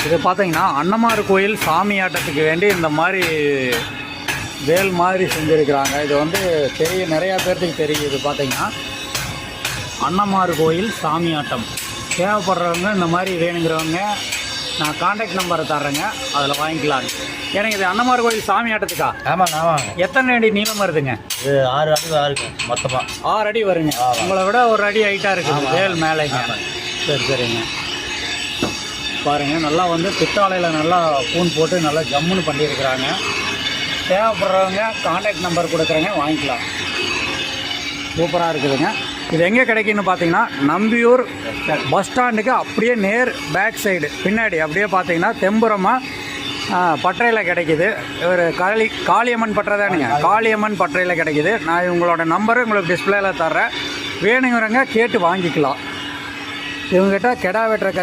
இது பார்த்தீங்கன்னா அன்னமார் கோயில் சாமி ஆட்டத்துக்கு வேண்டி இந்த மாதிரி வேல் மாதிரி செஞ்சுருக்கிறாங்க. இது வந்து நிறையா பேர்த்துக்கு தெரியும். இது பார்த்தீங்கன்னா அன்னமார் கோயில் சாமி ஆட்டம். தேவைப்படுறவங்க இந்த மாதிரி வேணுங்கிறவங்க நான் கான்டாக்ட் நம்பரை தர்றேங்க, அதில் வாங்கிக்கலாங்க. எனக்கு இது அன்னமார் கோயில் சாமி ஆட்டத்துக்கா? ஆமாங்க ஆமாங்க. எத்தனை அடி நீளம் வருதுங்க? இது 6 அடி இருக்கும் மொத்தமாக. 6 அடி வருங்க. உங்களை விட ஒரு அடி ஹைட்டாக இருக்குது வேல் மேலேங்க. சரி சரிங்க. பாருங்கள், நல்லா வந்து பித்தாளையில் நல்லா பூன் போட்டு நல்லா ஜம்முன்னு பண்ணியிருக்கிறாங்க. தேவைப்படுறவங்க கான்டாக்ட் நம்பர் கொடுக்குறேங்க, வாங்கிக்கலாம். சூப்பராக இருக்குதுங்க. இது எங்கே கிடைக்குன்னு பார்த்தீங்கன்னா நம்பியூர் பஸ் ஸ்டாண்டுக்கு அப்படியே நேர் பேக் சைடு பின்னாடி அப்படியே பார்த்தீங்கன்னா தெம்புரமாக பட்டறையில் கிடைக்கிது. ஒரு காளியம்மன் பட்டறை தானுங்க, காளியம்மன் பட்டறையில் கிடைக்கிது. நான் உங்களோட நம்பரு உங்களுக்கு டிஸ்பிளேயில் தர்றேன், வேணுங்கிறவங்க கேட்டு வாங்கிக்கலாம். இவங்ககிட்ட கெடா வெட்டுற